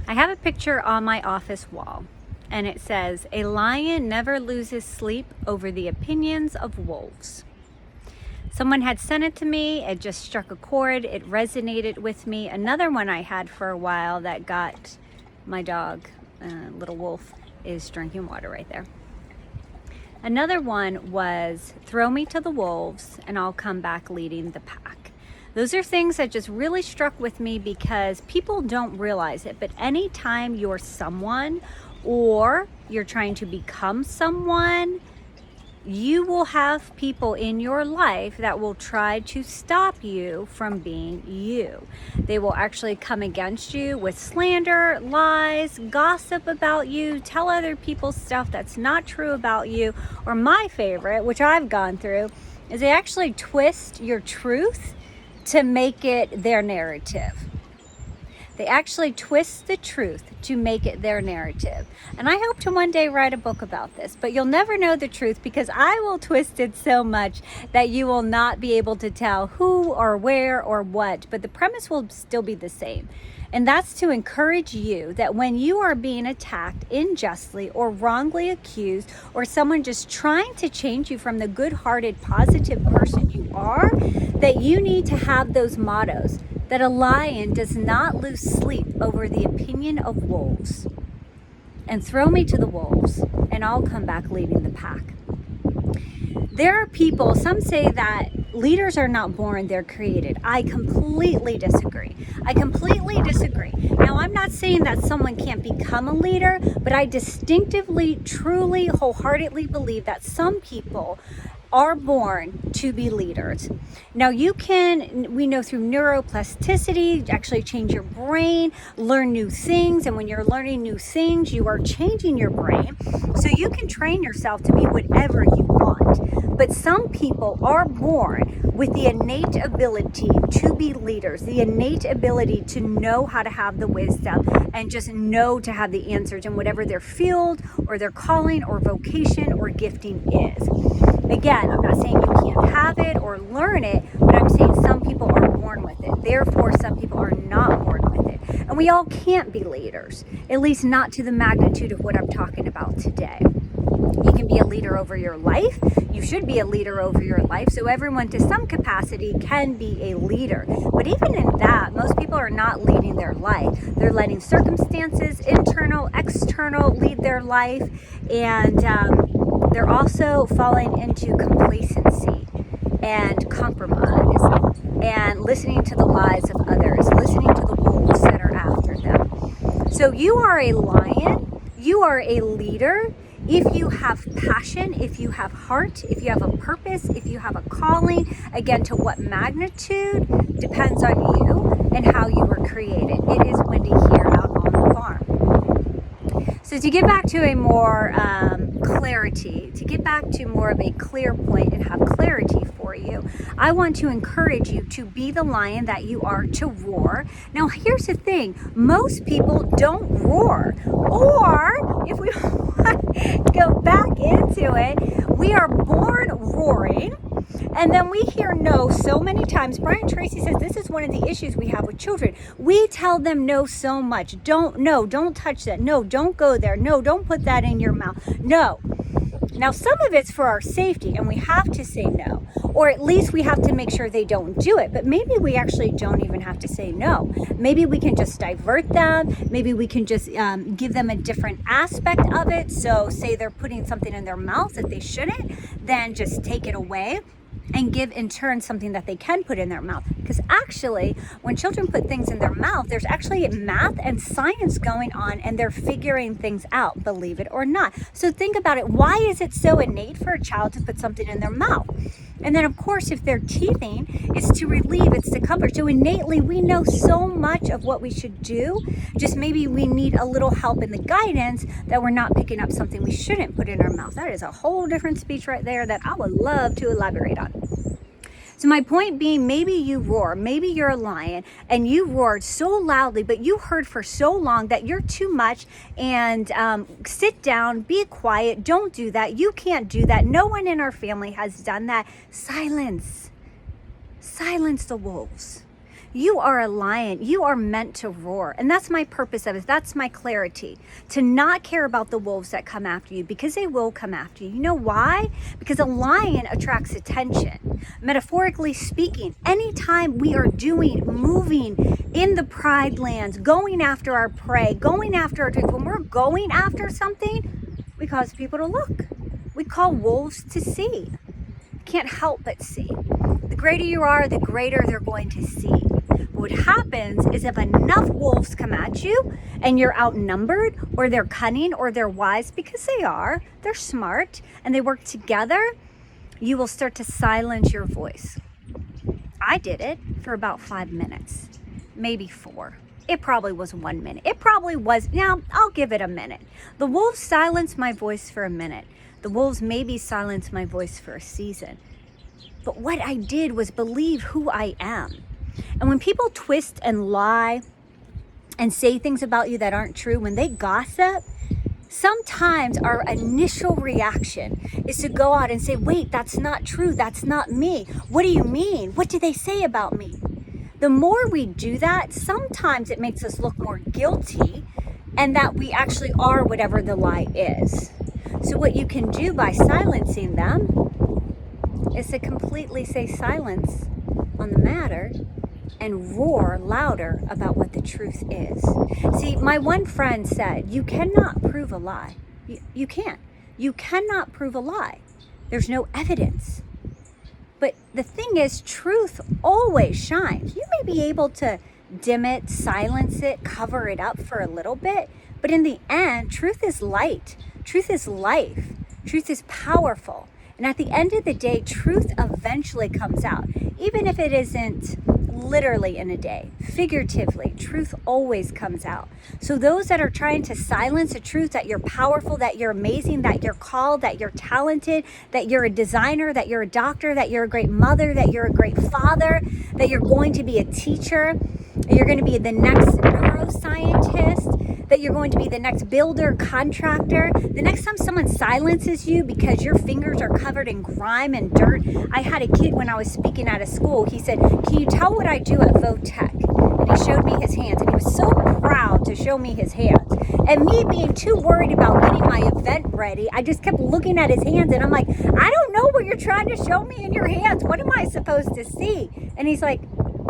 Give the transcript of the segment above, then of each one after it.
I have a picture on my office wall, and it says, "A lion never loses sleep over the opinions of wolves." Someone had sent it to me. It just struck a chord. It resonated with me. Another one I had for a while that got my dog, little wolf, is drinking water right there. Another one was, "Throw me to the wolves and I'll come back leading the pack." Those are things that just really struck with me because people don't realize it, but anytime you're someone or you're trying to become someone, you will have people in your life that will try to stop you from being you. They will actually come against you with slander, lies, gossip about you, tell other people stuff that's not true about you. Or my favorite, which I've gone through, is they actually twist your truth to make it their narrative. They actually twist the truth to make it their narrative. And I hope to one day write a book about this, but you'll never know the truth because I will twist it so much that you will not be able to tell who or where or what, but the premise will still be the same. And that's to encourage you that when you are being attacked unjustly or wrongly accused, or someone just trying to change you from the good-hearted, positive person you are, that you need to have those mottos. That a lion does not lose sleep over the opinion of wolves. And throw me to the wolves, and I'll come back leading the pack. There are people, some say that leaders are not born, they're created. I completely disagree. Now, I'm not saying that someone can't become a leader, but I distinctively, truly, wholeheartedly believe that some people are born to be leaders. Now we know through neuroplasticity, actually change your brain, learn new things. And when you're learning new things, you are changing your brain. So you can train yourself to be whatever you want. But some people are born with the innate ability to be leaders, the innate ability to know how to have the wisdom and just know to have the answers in whatever their field or their calling or vocation or gifting is. Again, I'm not saying you can't have it or learn it, but I'm saying some people are born with it. Therefore, some people are not born with it. And we all can't be leaders, at least not to the magnitude of what I'm talking about today. You can be a leader over your life. You should be a leader over your life. So everyone to some capacity can be a leader. But even in that, most people are not leading their life. They're letting circumstances, internal, external, lead their life. And they're also falling into complacency and compromise and listening to the lies of others, listening to the wolves that are after them. So you are a lion, you are a leader. If you have passion, if you have heart, if you have a purpose, if you have a calling, again, to what magnitude depends on you and how you were created. It is Wendy here out on the farm. So to get back to a more clarity, to get back to more of a clear point and have clarity for you, I want to encourage you to be the lion that you are, to roar. Now, here's the thing. Most people don't roar. Or, if we go back into it, we are born roaring. And then we hear no so many times. Brian Tracy says this is one of the issues we have with children. We tell them no so much. Don't touch that. No, don't go there. No, don't put that in your mouth. No. Now, some of it's for our safety, and we have to say no. Or at least we have to make sure they don't do it. But maybe we actually don't even have to say no. Maybe we can just divert them. Maybe we can just give them a different aspect of it. So say they're putting something in their mouth that they shouldn't, then just take it away and give in turn something that they can put in their mouth. Because actually, when children put things in their mouth, there's actually math and science going on, and they're figuring things out, believe it or not. So think about it. Why is it so innate for a child to put something in their mouth? And then, of course, if they're teething, it's to relieve, it's to comfort. So innately, we know so much of what we should do. Just maybe we need a little help in the guidance that we're not picking up something we shouldn't put in our mouth. That is a whole different speech right there that I would love to elaborate on. So my point being, maybe you roar, maybe you're a lion and you roared so loudly, but you heard for so long that you're too much and sit down, be quiet, don't do that. You can't do that. No one in our family has done that. Silence the wolves. You are a lion. You are meant to roar. And that's my purpose of it. That's my clarity. To not care about the wolves that come after you, because they will come after you. You know why? Because a lion attracts attention. Metaphorically speaking, anytime we are moving in the pride lands, going after our prey, going after our dreams, when we're going after something, we cause people to look. We call wolves to see. Can't help but see. The greater you are, the greater they're going to see. But what happens is if enough wolves come at you and you're outnumbered, or they're cunning, or they're wise, because they're smart and they work together, you will start to silence your voice. I did it for about 5 minutes, maybe 4. It probably was 1 minute. It probably was, now I'll give it a minute. The wolves silenced my voice for a minute. The wolves maybe silenced my voice for a season. But what I did was believe who I am. And when people twist and lie and say things about you that aren't true, when they gossip, sometimes our initial reaction is to go out and say, wait, that's not true. That's not me. What do you mean? What did they say about me? The more we do that, sometimes it makes us look more guilty, and that we actually are whatever the lie is. So what you can do by silencing them is to completely say silence on the matter and roar louder about what the truth is. See, my one friend said, you cannot prove a lie. You can't. You cannot prove a lie. There's no evidence. But the thing is, truth always shines. You may be able to dim it, silence it, cover it up for a little bit, but in the end, truth is light. Truth is life. Truth is powerful. And at the end of the day, truth eventually comes out. Even if it isn't literally in a day, figuratively, truth always comes out. So those that are trying to silence the truth that you're powerful, that you're amazing, that you're called, that you're talented, that you're a designer, that you're a doctor, that you're a great mother, that you're a great father, that you're going to be a teacher, that you're going to be the next neuroscientist, that you're going to be the next builder, contractor. The next time someone silences you because your fingers are covered in grime and dirt. I had a kid when I was speaking at a school. He said, can you tell what I do at Votech? And he showed me his hands, and he was so proud to show me his hands. And me being too worried about getting my event ready, I just kept looking at his hands, and I'm like, I don't know what you're trying to show me in your hands. What am I supposed to see? And he's like,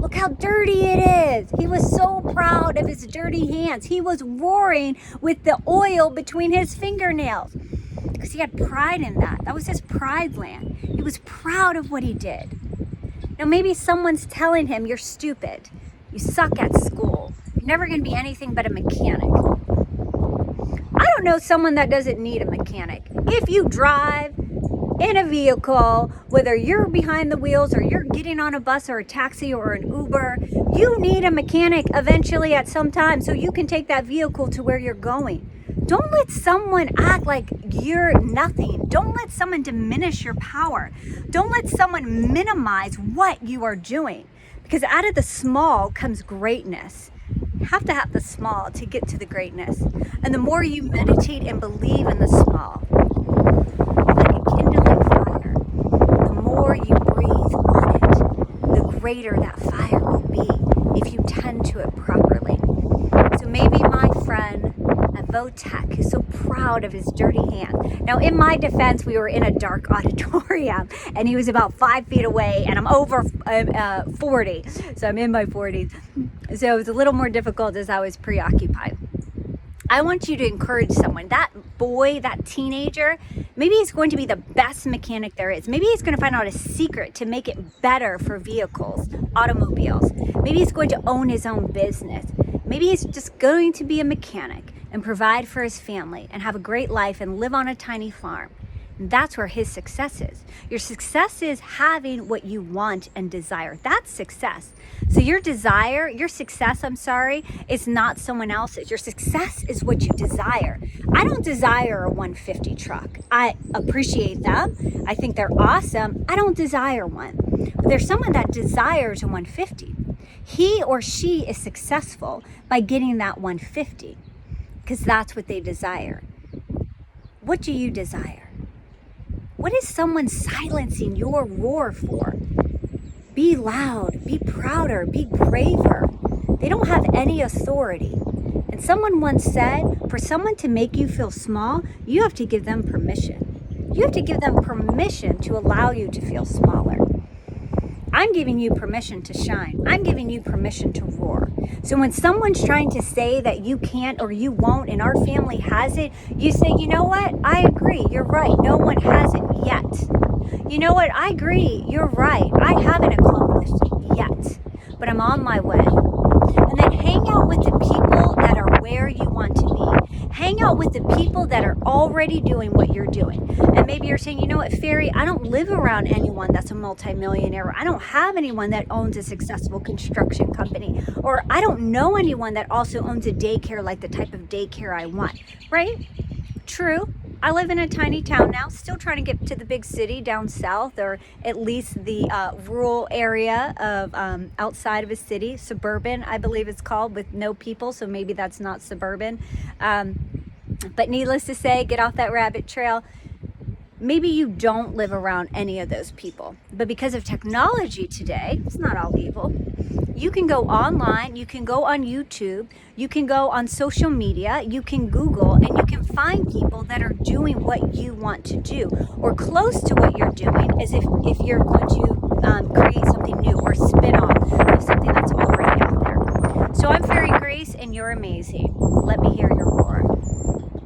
look how dirty it is. He was so proud of his dirty hands. He was roaring with the oil between his fingernails because he had pride in that. That was his pride land. He was proud of what he did. Now, maybe someone's telling him, you're stupid. You suck at school. You're never going to be anything but a mechanic. I don't know someone that doesn't need a mechanic. If you drive in a vehicle, whether you're behind the wheels or you're getting on a bus or a taxi or an Uber, you need a mechanic eventually at some time so you can take that vehicle to where you're going. Don't let someone act like you're nothing. Don't let someone diminish your power. Don't let someone minimize what you are doing, because out of the small comes greatness. You have to have the small to get to the greatness. And the more you meditate and believe in the small, like a kindling fire, the more you breathe on it, the greater that fire will be if you tend to it properly. So maybe my friend at Votech is so proud of his dirty hand. Now, in my defense, we were in a dark auditorium and he was about 5 feet away, and I'm over 40, so I'm in my 40s. So it was a little more difficult as I was preoccupied. I want you to encourage someone, that boy, that teenager, maybe he's going to be the best mechanic there is. Maybe he's going to find out a secret to make it better for vehicles, automobiles. Maybe he's going to own his own business. Maybe he's just going to be a mechanic and provide for his family and have a great life and live on a tiny farm. And that's where his success is. Your success is having what you want and desire. That's success. So your desire, your success, is not someone else's. Your success is what you desire. I don't desire a 150 truck. I appreciate them. I think they're awesome. I don't desire one. But there's someone that desires a 150. He or she is successful by getting that 150 because that's what they desire. What do you desire? What is someone silencing your roar for? Be loud, be prouder, be braver. They don't have any authority. And someone once said, for someone to make you feel small, you have to give them permission. You have to give them permission to allow you to feel smaller. I'm giving you permission to shine. I'm giving you permission to roar. So when someone's trying to say that you can't or you won't and our family has it, you say, you know what? I agree. You're right. No one has it yet. You know what? I agree. You're right. I haven't accomplished it yet, but I'm on my way. And then hang out with the people that are where you want to be. Hang out with the people that are already doing what you're doing. And maybe you're saying, you know what, Fairy, I don't live around anyone that's a multimillionaire. I don't have anyone that owns a successful construction company. Or I don't know anyone that also owns a daycare like the type of daycare I want, right? True. I live in a tiny town now, still trying to get to the big city down south, or at least the rural area of outside of a city, suburban, I believe it's called, with no people. So maybe that's not suburban. But needless to say, get off that rabbit trail. Maybe you don't live around any of those people, but because of technology today, it's not all evil. You can go online, you can go on YouTube, you can go on social media, you can Google, and you can find people that are doing what you want to do, or close to what you're doing, as if you're going to create something new or spin off of something that's already out there. So I'm Fairy Grace, and you're amazing.